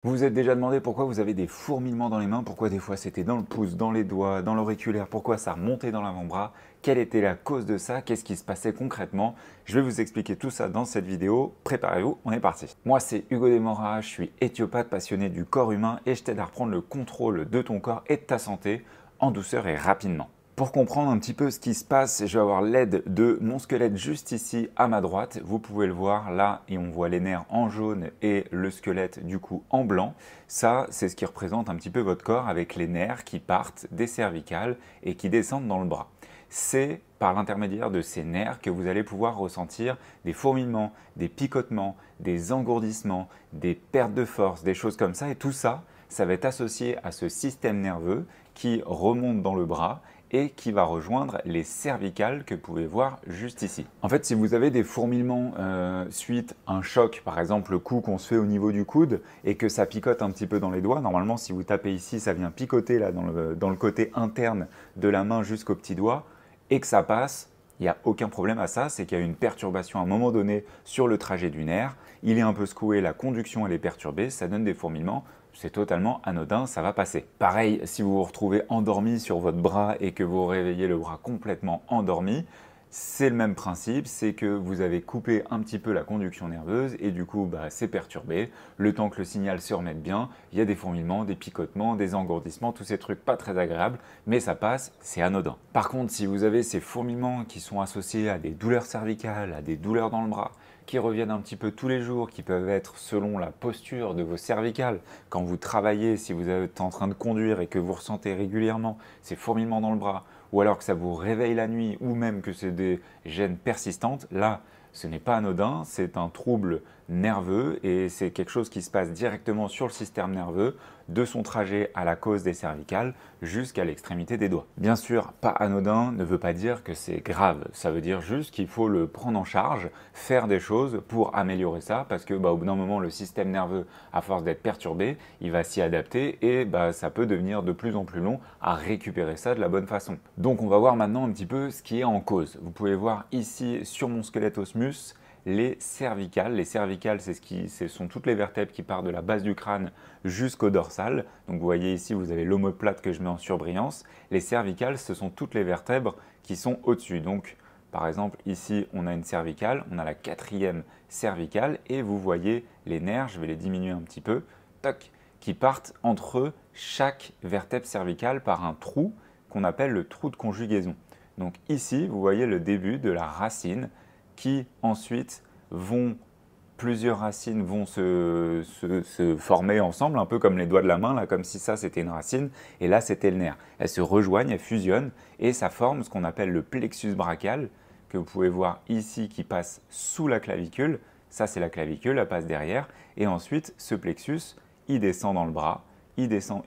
Vous vous êtes déjà demandé pourquoi vous avez des fourmillements dans les mains, pourquoi des fois c'était dans le pouce, dans les doigts, dans l'auriculaire, pourquoi ça remontait dans l'avant-bras, quelle était la cause de ça, qu'est-ce qui se passait concrètement. Je vais vous expliquer tout ça dans cette vidéo, préparez-vous, on est parti. Moi c'est Hugo Desmora, je suis éthiopathe passionné du corps humain et je t'aide à reprendre le contrôle de ton corps et de ta santé en douceur et rapidement. Pour comprendre un petit peu ce qui se passe, je vais avoir l'aide de mon squelette juste ici à ma droite. Vous pouvez le voir là et on voit les nerfs en jaune et le squelette du coup en blanc. Ça, c'est ce qui représente un petit peu votre corps avec les nerfs qui partent des cervicales et qui descendent dans le bras. C'est par l'intermédiaire de ces nerfs que vous allez pouvoir ressentir des fourmillements, des picotements, des engourdissements, des pertes de force, des choses comme ça. Et tout ça, ça va être associé à ce système nerveux qui remonte dans le bras et qui va rejoindre les cervicales que vous pouvez voir juste ici. En fait, si vous avez des fourmillements suite à un choc, par exemple le coup qu'on se fait au niveau du coude et que ça picote un petit peu dans les doigts, normalement si vous tapez ici, ça vient picoter là dans le côté interne de la main jusqu'au petit doigt et que ça passe, il n'y a aucun problème à ça, c'est qu'il y a une perturbation à un moment donné sur le trajet du nerf, il est un peu secoué, la conduction elle est perturbée, ça donne des fourmillements. C'est totalement anodin, ça va passer. Pareil, si vous vous retrouvez endormi sur votre bras et que vous réveillez le bras complètement endormi, c'est le même principe, c'est que vous avez coupé un petit peu la conduction nerveuse et du coup c'est perturbé. Le temps que le signal se remette bien, il y a des fourmillements, des picotements, des engourdissements, tous ces trucs pas très agréables, mais ça passe, c'est anodin. Par contre, si vous avez ces fourmillements qui sont associés à des douleurs cervicales, à des douleurs dans le bras, qui reviennent un petit peu tous les jours, qui peuvent être selon la posture de vos cervicales. Quand vous travaillez, si vous êtes en train de conduire et que vous ressentez régulièrement ces fourmillements dans le bras, ou alors que ça vous réveille la nuit, ou même que c'est des gênes persistantes, là, ce n'est pas anodin, c'est un trouble nerveux et c'est quelque chose qui se passe directement sur le système nerveux, de son trajet à la cause des cervicales jusqu'à l'extrémité des doigts. Bien sûr, pas anodin ne veut pas dire que c'est grave, ça veut dire juste qu'il faut le prendre en charge, faire des choses pour améliorer ça parce que au bout d'un moment, le système nerveux, à force d'être perturbé, il va s'y adapter et ça peut devenir de plus en plus long à récupérer ça de la bonne façon. Donc on va voir maintenant un petit peu ce qui est en cause. Vous pouvez voir ici sur mon squelette osseus les cervicales. Les cervicales, ce sont toutes les vertèbres qui partent de la base du crâne jusqu'au dorsal. Donc vous voyez ici, vous avez l'omoplate que je mets en surbrillance. Les cervicales, ce sont toutes les vertèbres qui sont au-dessus. Donc par exemple, ici, on a une cervicale, on a la 4e cervicale et vous voyez les nerfs, je vais les diminuer un petit peu, toc, qui partent entre chaque vertèbre cervicale par un trou qu'on appelle le trou de conjugaison. Donc ici, vous voyez le début de la racine qui ensuite plusieurs racines vont se former ensemble, un peu comme les doigts de la main, là, comme si ça c'était une racine, et là c'était le nerf. Elles se rejoignent, elles fusionnent, et ça forme ce qu'on appelle le plexus brachial, que vous pouvez voir ici qui passe sous la clavicule. Ça c'est la clavicule, elle passe derrière, et ensuite ce plexus, il descend dans le bras, il descend,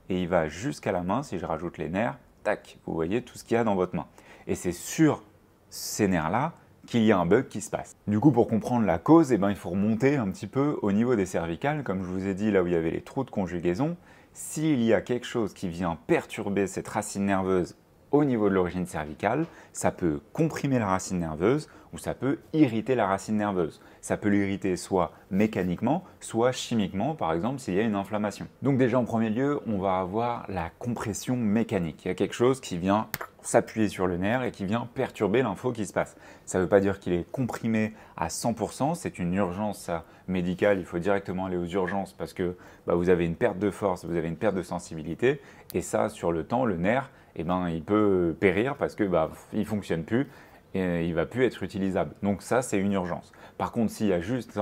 et il va jusqu'à la main, si je rajoute les nerfs, tac, vous voyez tout ce qu'il y a dans votre main. Et c'est sur ces nerfs-là qu'il y a un bug qui se passe. Du coup, pour comprendre la cause, il faut remonter un petit peu au niveau des cervicales, comme je vous ai dit, là où il y avait les trous de conjugaison. S'il y a quelque chose qui vient perturber cette racine nerveuse au niveau de l'origine cervicale, ça peut comprimer la racine nerveuse ou ça peut irriter la racine nerveuse. Ça peut l'irriter soit mécaniquement, soit chimiquement, par exemple s'il y a une inflammation. Donc déjà en premier lieu, on va avoir la compression mécanique. Il y a quelque chose qui vient s'appuyer sur le nerf et qui vient perturber l'info qui se passe. Ça ne veut pas dire qu'il est comprimé à 100%, c'est une urgence médicale, il faut directement aller aux urgences parce que vous avez une perte de force, vous avez une perte de sensibilité et ça sur le temps, le nerf, il peut périr parce que il ne fonctionne plus et il ne va plus être utilisable. Donc ça, c'est une urgence. Par contre, s'il y a juste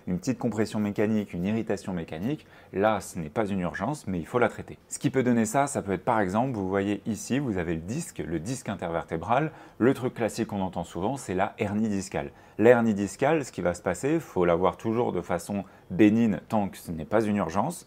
une petite compression mécanique, une irritation mécanique, là, ce n'est pas une urgence, mais il faut la traiter. Ce qui peut donner ça, ça peut être par exemple, vous voyez ici, vous avez le disque intervertébral. Le truc classique qu'on entend souvent, c'est la hernie discale. La hernie discale, ce qui va se passer, il faut la voir toujours de façon bénigne tant que ce n'est pas une urgence.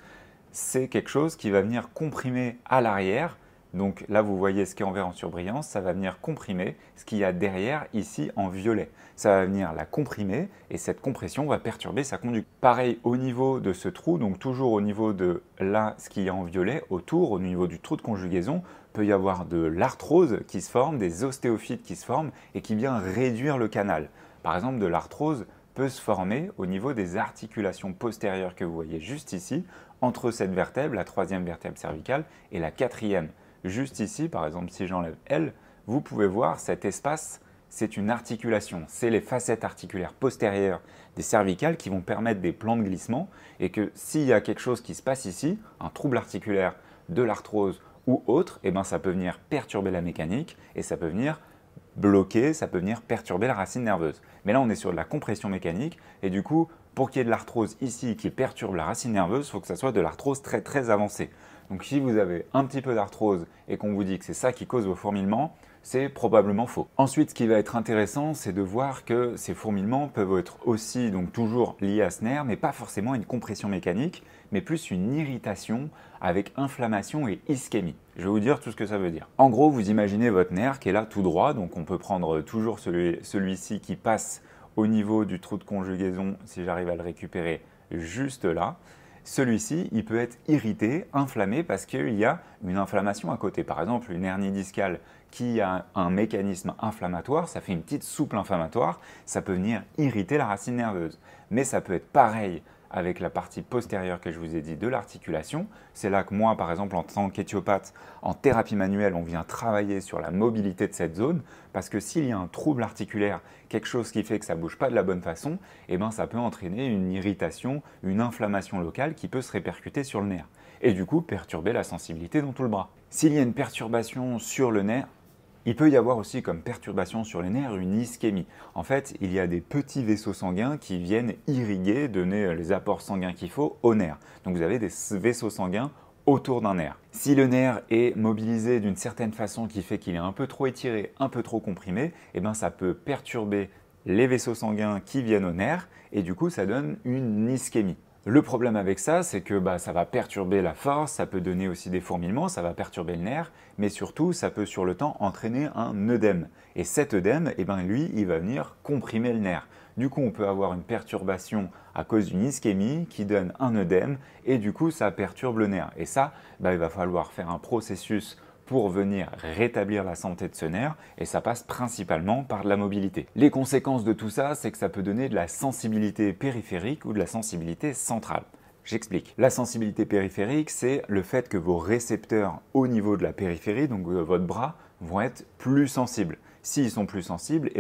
C'est quelque chose qui va venir comprimer à l'arrière. Donc là, vous voyez ce qui est en vert en surbrillance, ça va venir comprimer ce qu'il y a derrière ici en violet. Ça va venir la comprimer et cette compression va perturber sa conduite. Pareil au niveau de ce trou, donc toujours au niveau de là, ce qui est en violet, autour, au niveau du trou de conjugaison, peut y avoir de l'arthrose qui se forme, des ostéophytes qui se forment et qui vient réduire le canal. Par exemple, de l'arthrose peut se former au niveau des articulations postérieures que vous voyez juste ici, entre cette vertèbre, la troisième vertèbre cervicale, et la quatrième. Juste ici, par exemple, si j'enlève L, vous pouvez voir cet espace, c'est une articulation. C'est les facettes articulaires postérieures des cervicales qui vont permettre des plans de glissement et que s'il y a quelque chose qui se passe ici, un trouble articulaire, de l'arthrose ou autre, eh ben, ça peut venir perturber la mécanique et ça peut venir bloquer, ça peut venir perturber la racine nerveuse. Mais là, on est sur de la compression mécanique et du coup, pour qu'il y ait de l'arthrose ici qui perturbe la racine nerveuse, il faut que ça soit de l'arthrose très très avancée. Donc si vous avez un petit peu d'arthrose et qu'on vous dit que c'est ça qui cause vos fourmillements, c'est probablement faux. Ensuite, ce qui va être intéressant, c'est de voir que ces fourmillements peuvent être aussi donc toujours liés à ce nerf, mais pas forcément une compression mécanique, mais plus une irritation avec inflammation et ischémie. Je vais vous dire tout ce que ça veut dire. En gros, vous imaginez votre nerf qui est là tout droit, donc on peut prendre toujours celui-ci qui passe au niveau du trou de conjugaison, si j'arrive à le récupérer juste là. Celui-ci, il peut être irrité, inflammé parce qu'il y a une inflammation à côté. Par exemple, une hernie discale qui a un mécanisme inflammatoire, ça fait une petite souple inflammatoire, ça peut venir irriter la racine nerveuse. Mais ça peut être pareil avec la partie postérieure que je vous ai dit de l'articulation. C'est là que moi, par exemple, en tant qu'éthiopathe, en thérapie manuelle, on vient travailler sur la mobilité de cette zone parce que s'il y a un trouble articulaire, quelque chose qui fait que ça ne bouge pas de la bonne façon, eh ben, ça peut entraîner une irritation, une inflammation locale qui peut se répercuter sur le nerf et du coup perturber la sensibilité dans tout le bras. S'il y a une perturbation sur le nerf, il peut y avoir aussi comme perturbation sur les nerfs une ischémie. En fait, il y a des petits vaisseaux sanguins qui viennent irriguer, donner les apports sanguins qu'il faut au nerf. Donc vous avez des vaisseaux sanguins autour d'un nerf. Si le nerf est mobilisé d'une certaine façon qui fait qu'il est un peu trop étiré, un peu trop comprimé, eh ben ça peut perturber les vaisseaux sanguins qui viennent au nerf et du coup ça donne une ischémie. Le problème avec ça, c'est que ça va perturber la force, ça peut donner aussi des fourmillements, ça va perturber le nerf, mais surtout, ça peut sur le temps entraîner un œdème. Et cet œdème, lui, il va venir comprimer le nerf. Du coup, on peut avoir une perturbation à cause d'une ischémie qui donne un œdème et du coup, ça perturbe le nerf. Et ça, il va falloir faire un processus pour venir rétablir la santé de ce nerf et ça passe principalement par de la mobilité. Les conséquences de tout ça, c'est que ça peut donner de la sensibilité périphérique ou de la sensibilité centrale. J'explique. La sensibilité périphérique, c'est le fait que vos récepteurs au niveau de la périphérie, donc votre bras, vont être plus sensibles. S'ils sont plus sensibles,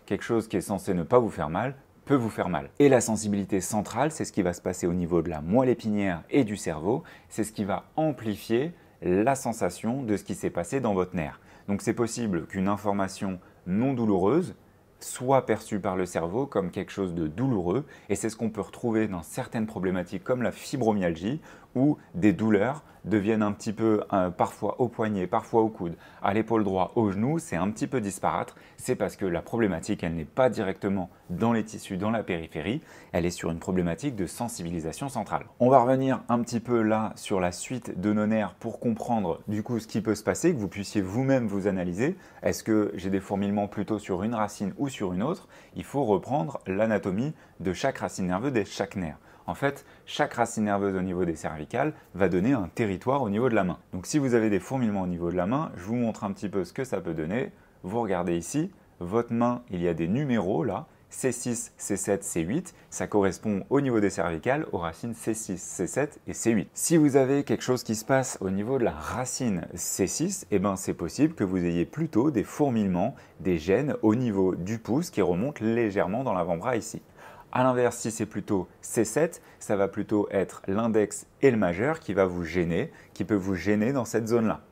quelque chose qui est censé ne pas vous faire mal peut vous faire mal. Et la sensibilité centrale, c'est ce qui va se passer au niveau de la moelle épinière et du cerveau. C'est ce qui va amplifier la sensation de ce qui s'est passé dans votre nerf. Donc c'est possible qu'une information non douloureuse soit perçue par le cerveau comme quelque chose de douloureux et c'est ce qu'on peut retrouver dans certaines problématiques comme la fibromyalgie où des douleurs deviennent un petit peu parfois au poignet, parfois au coude, à l'épaule droite, au genou, c'est un petit peu disparate. C'est parce que la problématique, elle n'est pas directement dans les tissus, dans la périphérie, elle est sur une problématique de sensibilisation centrale. On va revenir un petit peu là sur la suite de nos nerfs pour comprendre du coup ce qui peut se passer, que vous puissiez vous-même vous analyser. Est-ce que j'ai des fourmillements plutôt sur une racine ou sur une autre? Il faut reprendre l'anatomie de chaque racine nerveuse et chaque nerf. En fait, chaque racine nerveuse au niveau des cervicales va donner un territoire au niveau de la main. Donc si vous avez des fourmillements au niveau de la main, je vous montre un petit peu ce que ça peut donner. Vous regardez ici, votre main, il y a des numéros là, C6, C7, C8. Ça correspond au niveau des cervicales aux racines C6, C7 et C8. Si vous avez quelque chose qui se passe au niveau de la racine C6, c'est possible que vous ayez plutôt des fourmillements, des gènes au niveau du pouce qui remontent légèrement dans l'avant-bras ici. A l'inverse, si c'est plutôt C7, ça va plutôt être l'index et le majeur qui va vous gêner, qui peut vous gêner dans cette zone-là.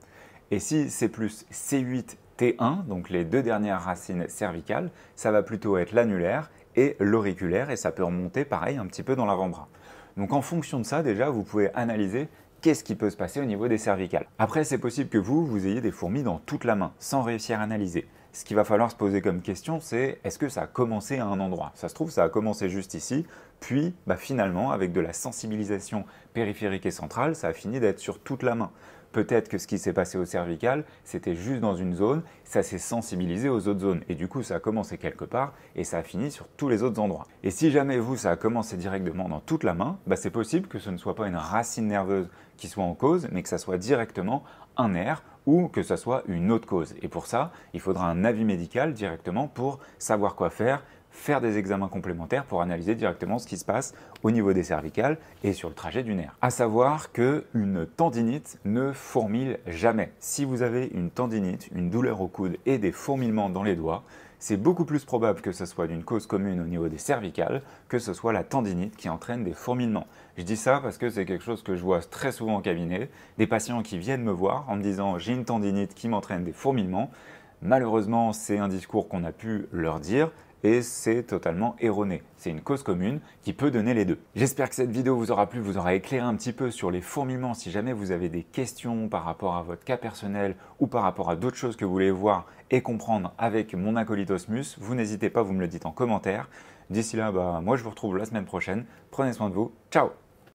Et si c'est plus C8, T1, donc les deux dernières racines cervicales, ça va plutôt être l'annulaire et l'auriculaire et ça peut remonter pareil un petit peu dans l'avant-bras. Donc en fonction de ça, déjà, vous pouvez analyser qu'est-ce qui peut se passer au niveau des cervicales. Après, c'est possible que vous ayez des fourmis dans toute la main sans réussir à analyser. Ce qu'il va falloir se poser comme question, c'est est-ce que ça a commencé à un endroit? Ça se trouve, ça a commencé juste ici, puis finalement, avec de la sensibilisation périphérique et centrale, ça a fini d'être sur toute la main. Peut-être que ce qui s'est passé au cervical, c'était juste dans une zone, ça s'est sensibilisé aux autres zones. Et du coup, ça a commencé quelque part et ça a fini sur tous les autres endroits. Et si jamais ça a commencé directement dans toute la main, c'est possible que ce ne soit pas une racine nerveuse qui soit en cause, mais que ça soit directement un nerf ou que ça soit une autre cause. Et pour ça, il faudra un avis médical directement pour savoir quoi faire, faire des examens complémentaires pour analyser directement ce qui se passe au niveau des cervicales et sur le trajet du nerf. À savoir qu'une tendinite ne fourmille jamais. Si vous avez une tendinite, une douleur au coude et des fourmillements dans les doigts, c'est beaucoup plus probable que ce soit d'une cause commune au niveau des cervicales que ce soit la tendinite qui entraîne des fourmillements. Je dis ça parce que c'est quelque chose que je vois très souvent en cabinet, des patients qui viennent me voir en me disant j'ai une tendinite qui m'entraîne des fourmillements. Malheureusement, c'est un discours qu'on a pu leur dire et c'est totalement erroné. C'est une cause commune qui peut donner les deux. J'espère que cette vidéo vous aura plu, vous aura éclairé un petit peu sur les fourmillements. Si jamais vous avez des questions par rapport à votre cas personnel ou par rapport à d'autres choses que vous voulez voir et comprendre avec mon acolyte Osmus, vous n'hésitez pas, vous me le dites en commentaire. D'ici là, moi je vous retrouve la semaine prochaine. Prenez soin de vous. Ciao!